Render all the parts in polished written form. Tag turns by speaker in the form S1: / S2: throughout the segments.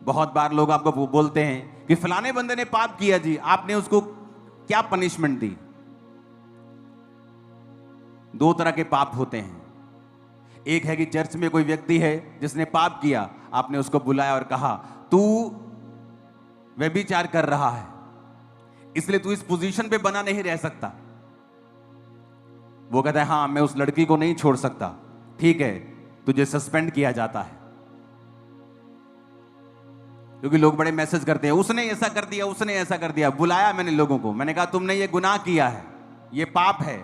S1: बहुत बार लोग आपको बोलते हैं कि फलाने बंदे ने पाप किया जी, आपने उसको क्या पनिशमेंट दी। दो तरह के पाप होते हैं। एक है कि चर्च में कोई व्यक्ति है जिसने पाप किया, आपने उसको बुलाया और कहा तू व्यभिचार कर रहा है, इसलिए तू इस पोजीशन पे बना नहीं रह सकता। वो कहता है हाँ मैं उस लड़की को नहीं छोड़ सकता, ठीक है, तुझे सस्पेंड किया जाता है। क्योंकि लोग बड़े मैसेज करते हैं उसने ऐसा कर दिया, उसने ऐसा कर दिया। बुलाया मैंने लोगों को, मैंने कहा तुमने ये गुनाह किया है, ये पाप है,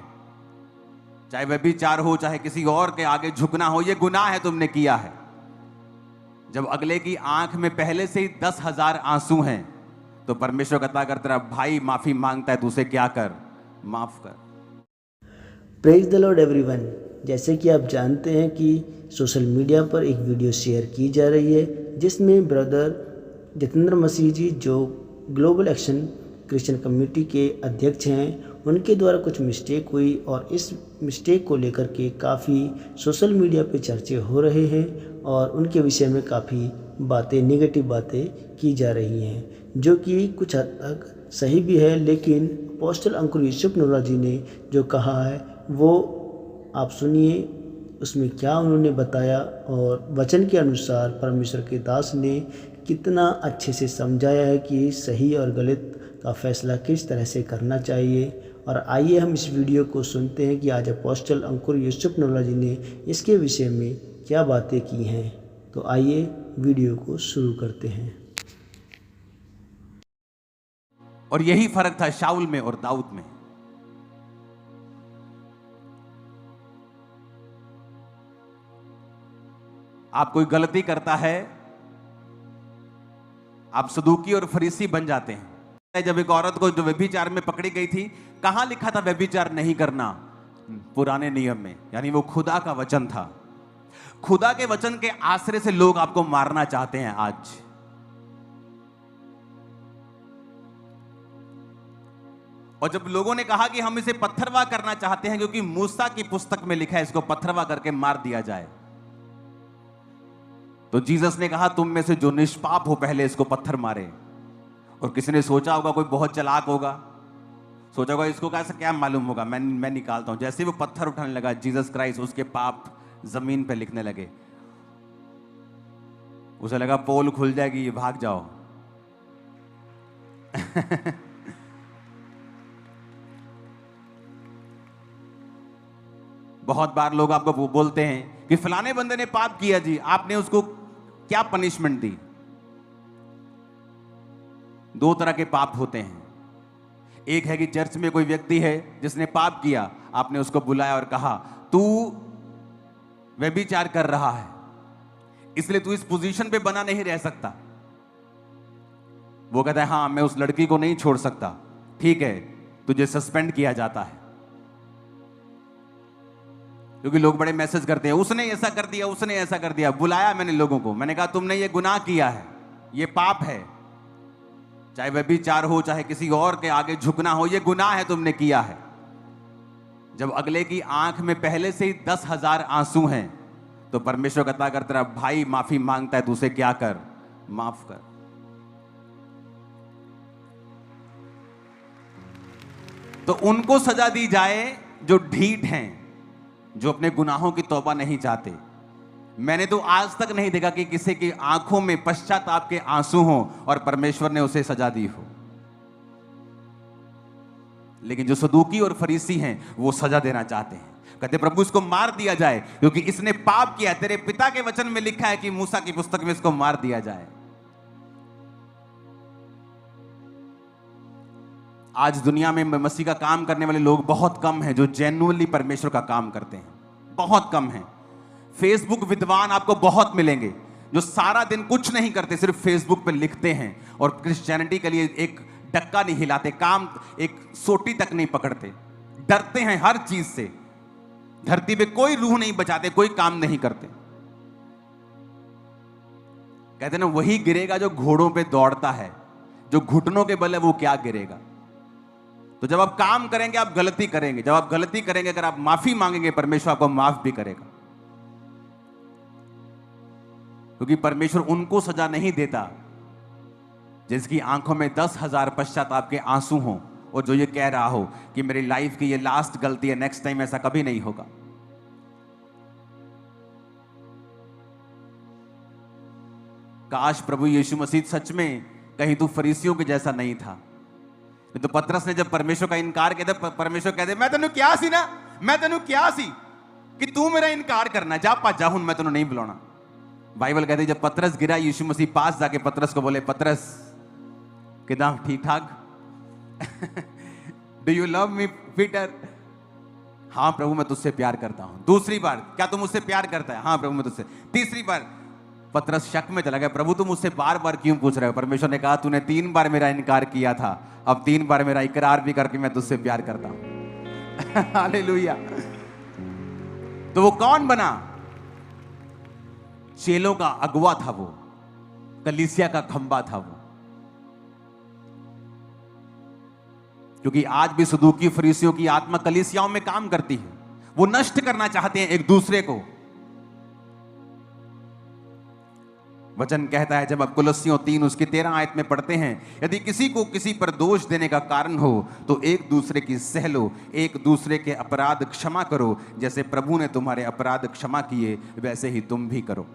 S1: चाहे व्यभिचार हो चाहे किसी और के आगे झुकना हो, ये गुनाह है, तुमने किया है। जब अगले की आंख में पहले से ही 10,000 आंसू हैं तो परमेश्वर कहता कर तेरा भाई माफी मांगता है, तू उसे क्या कर, माफ कर।
S2: Praise the Lord everyone. जैसे कि आप जानते हैं कि सोशल मीडिया पर एक वीडियो शेयर की जा रही है जिसमें ब्रदर जितेंद्र मसीह जी, जो ग्लोबल एक्शन क्रिश्चियन कम्युनिटी के अध्यक्ष हैं, उनके द्वारा कुछ मिस्टेक हुई और इस मिस्टेक को लेकर के काफ़ी सोशल मीडिया पे चर्चे हो रहे हैं और उनके विषय में काफ़ी बातें, नेगेटिव बातें की जा रही हैं, जो कि कुछ हद तक सही भी है। लेकिन अपोस्टल अंकुर यूसुफ नूरा जी ने जो कहा है वो आप सुनिए, उसमें क्या उन्होंने बताया और वचन के अनुसार परमेश्वर के दास ने कितना अच्छे से समझाया है कि सही और गलत का फैसला किस तरह से करना चाहिए। और आइए हम इस वीडियो को सुनते हैं कि आज अपोस्टल अंकुर यूसुफ नूरा जी ने इसके विषय में क्या बातें की हैं। तो आइए वीडियो को शुरू करते हैं।
S1: और यही फर्क था शाऊल में और दाऊद में। आप कोई गलती करता है, आप सदूकी और फरीसी बन जाते हैं। जब एक औरत को जो व्यभिचार में पकड़ी गई थी, कहां लिखा था व्यभिचार नहीं करना? पुराने नियम में, यानी वो खुदा का वचन था। खुदा के वचन के आश्रय से लोग आपको मारना चाहते हैं आज। और जब लोगों ने कहा कि हम इसे पत्थरवा करना चाहते हैं क्योंकि मूसा की पुस्तक में लिखा है इसको पत्थरवा करके मार दिया जाए, तो जीसस ने कहा तुम में से जो निष्पाप हो पहले इसको पत्थर मारे। और किसी ने सोचा होगा, कोई बहुत चालाक होगा, सोचा होगा इसको कैसे क्या मालूम होगा, मैं निकालता हूं। जैसे वो पत्थर उठाने लगा, जीसस क्राइस्ट उसके पाप जमीन पे लिखने लगे। उसे लगा पोल खुल जाएगी, ये भाग जाओ। बहुत बार लोग आपको बोलते हैं कि फलाने बंदे ने पाप किया जी, आपने उसको क्या पनिशमेंट दी। दो तरह के पाप होते हैं। एक है कि चर्च में कोई व्यक्ति है जिसने पाप किया, आपने उसको बुलाया और कहा तू व्यभिचार कर रहा है, इसलिए तू इस पोजीशन पे बना नहीं रह सकता। वो कहता है हाँ मैं उस लड़की को नहीं छोड़ सकता, ठीक है, तुझे सस्पेंड किया जाता है। क्योंकि लोग बड़े मैसेज करते हैं उसने ऐसा कर दिया, उसने ऐसा कर दिया। बुलाया मैंने लोगों को, मैंने कहा तुमने ये गुनाह किया है, ये पाप है, चाहे व्यभिचार हो चाहे किसी और के आगे झुकना हो, ये गुनाह है, तुमने किया है। जब अगले की आंख में पहले से ही 10,000 आंसू हैं तो परमेश्वर कहता कर तेरा भाई माफी मांगता है, तू उसे क्या कर, माफ कर। तो उनको सजा दी जाए जो ढीठ हैं, जो अपने गुनाहों की तौबा नहीं चाहते। मैंने तो आज तक नहीं देखा कि किसी की आंखों में पश्चाताप के आंसू हों और परमेश्वर ने उसे सजा दी हो। लेकिन जो सदूकी और फरीसी हैं वो सजा देना चाहते हैं, कहते प्रभु इसको मार दिया जाए क्योंकि इसने पाप किया। तेरे पिता के वचन में लिखा है कि मूसा की पुस्तक में इसको मार दिया जाए। आज दुनिया में मसीह का काम करने वाले लोग बहुत कम हैं जो जेन्युइनली परमेश्वर का काम करते हैं, बहुत कम हैं। फेसबुक विद्वान आपको बहुत मिलेंगे जो सारा दिन कुछ नहीं करते, सिर्फ फेसबुक पे लिखते हैं और क्रिश्चियनिटी के लिए एक डक्का नहीं हिलाते, काम एक सोटी तक नहीं पकड़ते, डरते हैं हर चीज से, धरती पे कोई रूह नहीं बचाते, कोई काम नहीं करते। कहते ना वही गिरेगा जो घोड़ों पे दौड़ता है, जो घुटनों के बल है वो क्या गिरेगा। तो जब आप काम करेंगे आप गलती करेंगे, जब आप गलती करेंगे अगर आप माफी मांगेंगे परमेश्वर आपको माफ भी करेगा, क्योंकि परमेश्वर उनको सजा नहीं देता जिसकी आंखों में 10,000 पश्चाताप के आंसू हों और जो ये कह रहा हो कि मेरी लाइफ की ये लास्ट गलती है, नेक्स्ट टाइम ऐसा कभी नहीं होगा। काश प्रभु यीशु मसीह सच में कहीं तू फरीसियों के जैसा नहीं था। तो पतरस ने जब परमेश्वर का इनकार किया था, परमेश्वर कहते मैं तेनू क्या सी ना, मैं तेनू क्या सी कि तू मेरा इनकार करना, जा भज जा हुन मैं तेनू नहीं बुलाना। बाइबल कहते जब पतरस गिरा, यीशु मसीह पास जाके पतरस को बोले, पतरस किदा ठीक ठाक, do you love me Peter? हाँ प्रभु मैं तुझसे प्यार करता हूं। दूसरी बार, क्या तुम मुझसे प्यार करता है? हाँ प्रभु मैं तुझसे। तीसरी बार पतरस शक में चला गया, प्रभु तुम मुझसे बार बार क्यों पूछ रहे हो? परमेश्वर ने कहा तूने 3 बार मेरा इनकार किया था, अब 3 बार मेरा इकरार भी करके मैं तुझसे प्यार करता हूं। हालेलुया। तो वो कौन बना? चेलों का अगुवा था वो, कलीसिया का खंबा था वो। क्योंकि आज भी सदूकी फरीसियों की आत्मा कलीसियाओं में काम करती है, वो नष्ट करना चाहते हैं एक दूसरे को। वचन कहता है, जब आप कुलस्सियों 3 उसकी 13 आयत में पढ़ते हैं, यदि किसी को किसी पर दोष देने का कारण हो तो एक दूसरे की सह लो, एक दूसरे के अपराध क्षमा करो, जैसे प्रभु ने तुम्हारे अपराध क्षमा किए वैसे ही तुम भी करो।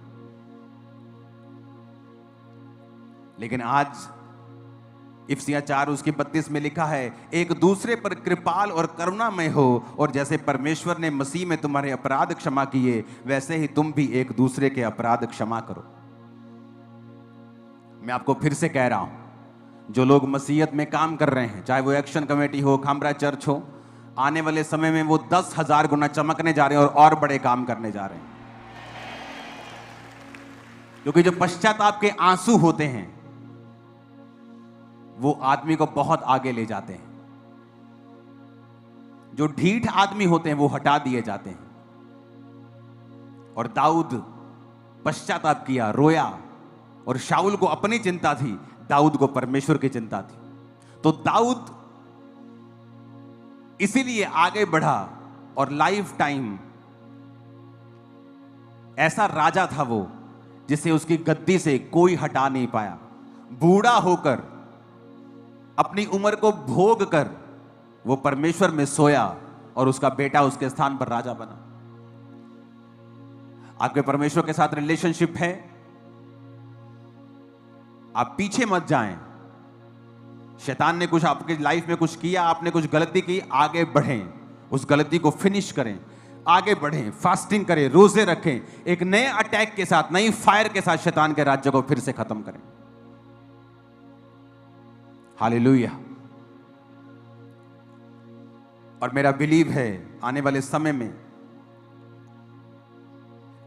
S1: लेकिन आज इफिसियां 4 उसकी 32 में लिखा है, एक दूसरे पर कृपाल और करुणामय हो, और जैसे परमेश्वर ने मसीह में तुम्हारे अपराध क्षमा किए वैसे ही तुम भी एक दूसरे के अपराध क्षमा करो। मैं आपको फिर से कह रहा हूं, जो लोग मसीहत में काम कर रहे हैं, चाहे वो एक्शन कमेटी हो, खामरा चर्च हो, आने वाले समय में वो 10,000 गुना चमकने जा रहे हैं और बड़े काम करने जा रहे हैं। क्योंकि जो पश्चाताप के आंसू होते हैं वो आदमी को बहुत आगे ले जाते हैं। जो ढीठ आदमी होते हैं वो हटा दिए जाते हैं। और दाऊद पश्चाताप किया, रोया, और शाऊल को अपनी चिंता थी, दाऊद को परमेश्वर की चिंता थी। तो दाऊद इसीलिए आगे बढ़ा और लाइफ टाइम ऐसा राजा था वो जिसे उसकी गद्दी से कोई हटा नहीं पाया। बूढ़ा होकर अपनी उम्र को भोग कर वो परमेश्वर में सोया और उसका बेटा उसके स्थान पर राजा बना। आपके परमेश्वर के साथ रिलेशनशिप है, आप पीछे मत जाएं। शैतान ने कुछ आपकी लाइफ में कुछ किया, आपने कुछ गलती की, आगे बढ़ें, उस गलती को फिनिश करें, आगे बढ़ें, फास्टिंग करें, रोजे रखें, एक नए अटैक के साथ, नई फायर के साथ शैतान के राज्य को फिर से खत्म करें। हालेलुया। और मेरा बिलीव है आने वाले समय में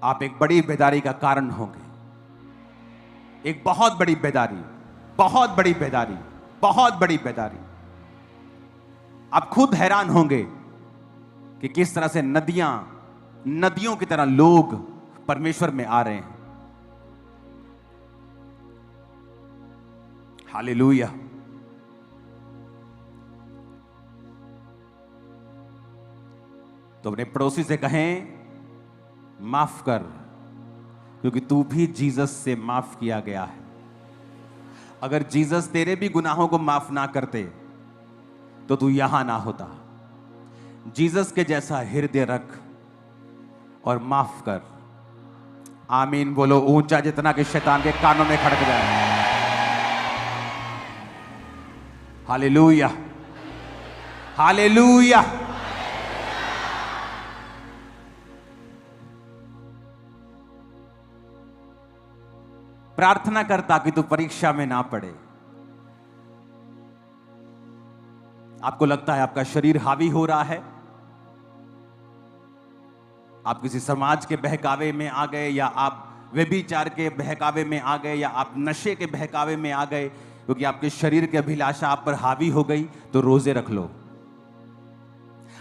S1: आप एक बड़ी बेदारी का कारण होंगे, एक बहुत बड़ी बेदारी, बहुत बड़ी बेदारी, बहुत बड़ी बेदारी। आप खुद हैरान होंगे कि किस तरह से नदियों की तरह लोग परमेश्वर में आ रहे हैं। हालेलुया। तो अपने पड़ोसी से कहें, माफ कर, क्योंकि तू भी जीसस से माफ किया गया है। अगर जीसस तेरे भी गुनाहों को माफ ना करते तो तू यहां ना होता। जीसस के जैसा हृदय रख और माफ कर। आमीन बोलो ऊंचा, जितना कि शैतान के कानों में खड़क जाए। Hallelujah, hallelujah. प्रार्थना कर ताकि तू परीक्षा में ना पड़े। आपको लगता है आपका शरीर हावी हो रहा है, आप किसी समाज के बहकावे में आ गए, या आप व्यभिचार के बहकावे में आ गए, या आप नशे के बहकावे में आ गए, क्योंकि आपके शरीर की अभिलाषा आप पर हावी हो गई, तो रोजे रख लो।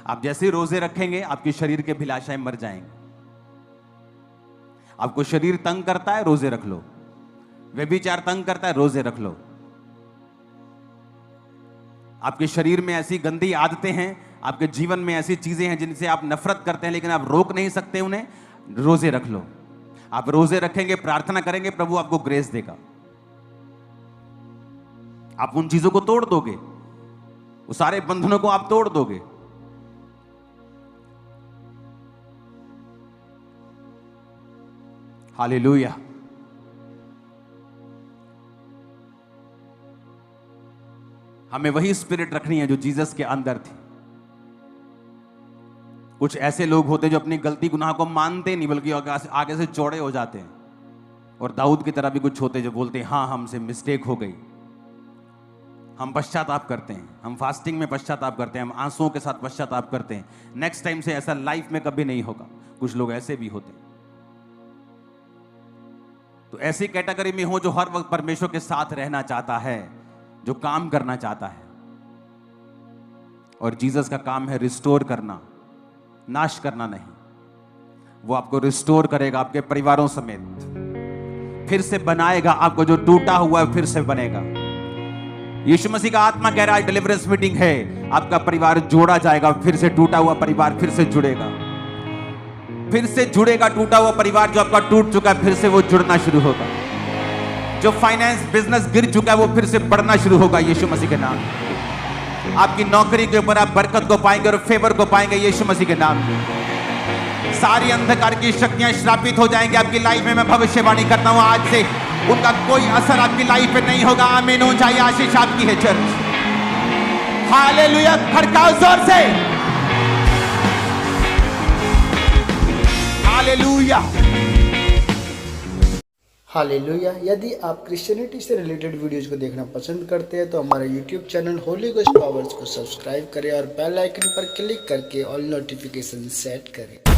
S1: आप जैसे ही रोजे रखेंगे आपके शरीर की अभिलाषाएं मर जाएंगी। आपको शरीर तंग करता है, रोजे रख लो। व्यभिचार तंग करता है, रोजे रख लो। आपके शरीर में ऐसी गंदी आदतें हैं, आपके जीवन में ऐसी चीजें हैं जिनसे आप नफरत करते हैं लेकिन आप रोक नहीं सकते उन्हें, रोजे रख लो। आप रोजे रखेंगे, प्रार्थना करेंगे, प्रभु आपको ग्रेस देगा। आप उन चीजों को तोड़ दोगे, वो सारे बंधनों को आप तोड़ दोगे। हालेलुया। हमें वही स्पिरिट रखनी है जो जीसस के अंदर थी। कुछ ऐसे लोग होते हैं जो अपनी गलती गुनाह को मानते नहीं, बल्कि आगे से चौड़े हो जाते हैं। और दाऊद की तरह भी कुछ होते हैं जो बोलते हैं हाँ हमसे मिस्टेक हो गई। हम पश्चाताप करते हैं, हम फास्टिंग में पश्चाताप करते हैं, हम आंसुओं के साथ पश्चाताप करते हैं। नेक्स्ट टाइम से ऐसा लाइफ में कभी नहीं होगा। कुछ लोग ऐसे भी होते हैं। तो ऐसी कैटेगरी में हो जो हर वक्त परमेश्वर के साथ रहना चाहता है, जो काम करना चाहता है। और जीसस का काम है रिस्टोर करना, नाश करना नहीं। वो आपको रिस्टोर करेगा, आपके परिवारों समेत फिर से बनाएगा। आपको जो टूटा हुआ है फिर से बनेगा। यीशु मसीह का आत्मा कह रहा है डिलीवरेंस मीटिंग है, आपका परिवार जोड़ा जाएगा, फिर से टूटा हुआ परिवार फिर से जुड़ेगा, फिर से जुड़ेगा। टूटा हुआ परिवार जो आपका टूट चुका है फिर से वो जुड़ना शुरू होगा। जो फाइनेंस बिजनेस गिर चुका है वो फिर से बढ़ना शुरू होगा यीशु मसीह के नाम। आपकी नौकरी के ऊपर आप बरकत को पाएंगे और फेवर को पाएंगे यीशु मसीह के नाम। सारी अंधकार की शक्तियां श्रापित हो जाएंगी आपकी लाइफ में। मैं भविष्यवाणी करता हूं आज से उनका कोई असर आपकी लाइफ पे नहीं होगा। आमीन हो जाए। आशीष आपकी है चर्च। हालेलुया। खड़काओ जोर से हालेलुया।
S2: हालेलुया। यदि आप क्रिश्चियनिटी से रिलेटेड वीडियोज़ को देखना पसंद करते हैं तो हमारे YouTube channel Holi ghost powers को सब्सक्राइब करें और बेल आइकन पर क्लिक करके ऑल नोटिफिकेशन सेट करें।